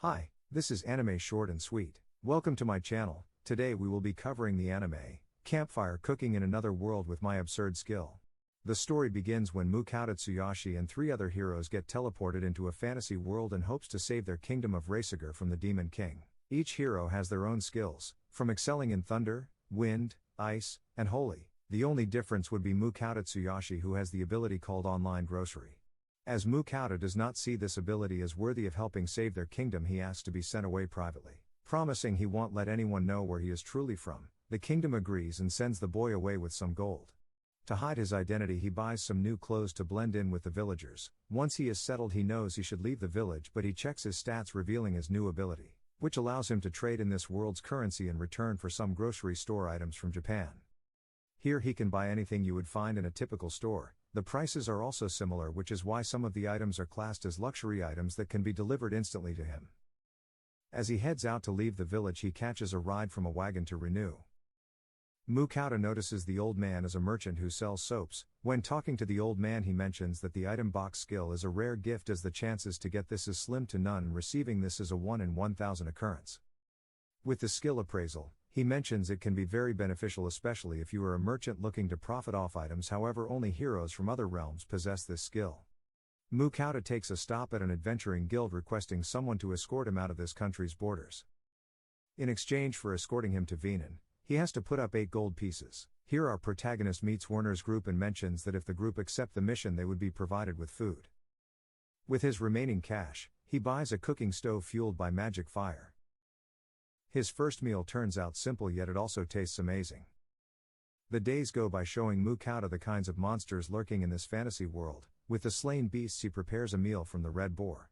Hi, this is Anime Short and Sweet. Welcome to my channel. Today we will be covering the anime, Campfire Cooking in Another World with My Absurd Skill. The story begins when Mukata Tsuyoshi and three other heroes get teleported into a fantasy world in hopes to save their kingdom of Reisuger from the Demon King. Each hero has their own skills, from excelling in thunder, wind, ice, and holy. The only difference would be Mukata Tsuyoshi, who has the ability called Online Grocery. As Mukata does not see this ability as worthy of helping save their kingdom, he asks to be sent away privately. Promising he won't let anyone know where he is truly from, the kingdom agrees and sends the boy away with some gold. To hide his identity, he buys some new clothes to blend in with the villagers. Once he is settled, he knows he should leave the village, but he checks his stats, revealing his new ability, which allows him to trade in this world's currency in return for some grocery store items from Japan. Here he can buy anything you would find in a typical store. The prices are also similar, which is why some of the items are classed as luxury items that can be delivered instantly to him. As he heads out to leave the village, he catches a ride from a wagon to Renew. Mukata notices the old man is a merchant who sells soaps. When talking to the old man, he mentions that the item box skill is a rare gift, as the chances to get this is slim to none, and receiving this is a 1 in 1,000 occurrence. With the skill appraisal, he mentions it can be very beneficial, especially if you are a merchant looking to profit off items. However, only heroes from other realms possess this skill. Mukata takes a stop at an adventuring guild, requesting someone to escort him out of this country's borders. In exchange for escorting him to Venan, he has to put up 8 gold pieces. Here our protagonist meets Werner's group and mentions that if the group accept the mission, they would be provided with food. With his remaining cash, he buys a cooking stove fueled by magic fire. His first meal turns out simple, yet it also tastes amazing. The days go by, showing Mukata the kinds of monsters lurking in this fantasy world. With the slain beasts, he prepares a meal from the red boar.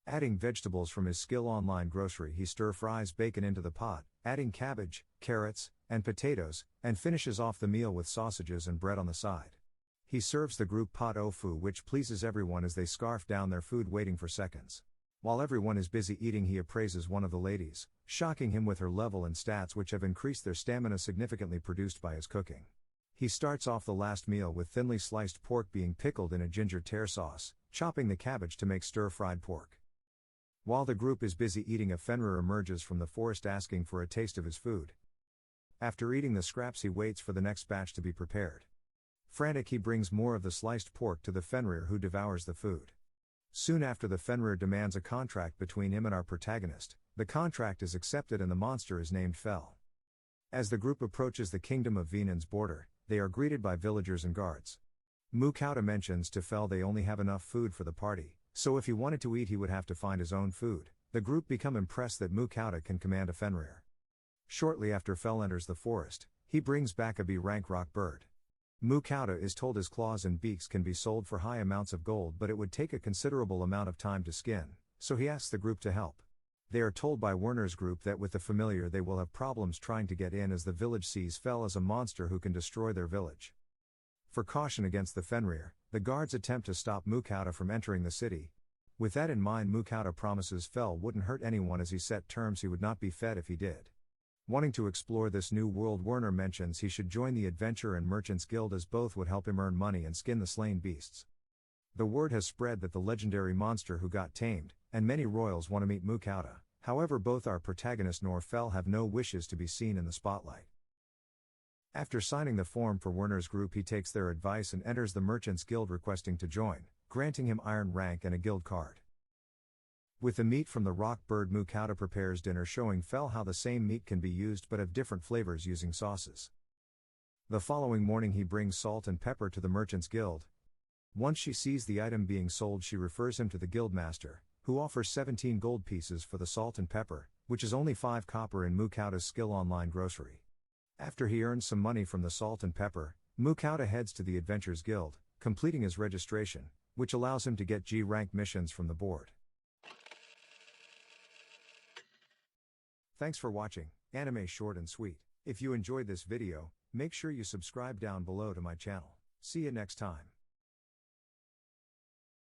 Adding vegetables from his skill Online Grocery, he stir-fries bacon into the pot, adding cabbage, carrots, and potatoes, and finishes off the meal with sausages and bread on the side. He serves the group pot ofu, which pleases everyone as they scarf down their food, waiting for seconds. While everyone is busy eating, he appraises one of the ladies, shocking him with her level and stats, which have increased their stamina significantly, produced by his cooking. He starts off the last meal with thinly sliced pork being pickled in a ginger tare sauce, chopping the cabbage to make stir-fried pork. While the group is busy eating, a Fenrir emerges from the forest asking for a taste of his food. After eating the scraps, he waits for the next batch to be prepared. Frantic, he brings more of the sliced pork to the Fenrir, who devours the food. Soon after, the Fenrir demands a contract between him and our protagonist. The contract is accepted and the monster is named Fel. As the group approaches the kingdom of Venan's border, they are greeted by villagers and guards. Mukata mentions to Fel they only have enough food for the party, so if he wanted to eat he would have to find his own food. The group become impressed that Mukata can command a Fenrir. Shortly after Fel enters the forest, he brings back a B-rank rock bird. Mukata is told his claws and beaks can be sold for high amounts of gold, but it would take a considerable amount of time to skin, so he asks the group to help. They are told by Werner's group that with the familiar they will have problems trying to get in, as the village sees Fel as a monster who can destroy their village. For caution against the Fenrir, the guards attempt to stop Mukata from entering the city. With that in mind, Mukata promises Fel wouldn't hurt anyone, as he set terms he would not be fed if he did. Wanting to explore this new world, Werner mentions he should join the Adventure and Merchants Guild, as both would help him earn money and skin the slain beasts. The word has spread that the legendary monster who got tamed, and many royals want to meet Mukata. However, both our protagonist nor Fel have no wishes to be seen in the spotlight. After signing the form for Werner's group, he takes their advice and enters the Merchants Guild, requesting to join, granting him iron rank and a guild card. With the meat from the rock bird, Mukata prepares dinner, showing Fel how the same meat can be used but have different flavors using sauces. The following morning he brings salt and pepper to the Merchants Guild. Once she sees the item being sold, she refers him to the guildmaster, who offers 17 gold pieces for the salt and pepper, which is only 5 copper in Mukata's skill Online Grocery. After he earns some money from the salt and pepper, Mukata heads to the Adventures Guild, completing his registration, which allows him to get G-rank missions from the board. Thanks for watching, Anime Short and Sweet. If you enjoyed this video, make sure you subscribe down below to my channel. See you next time.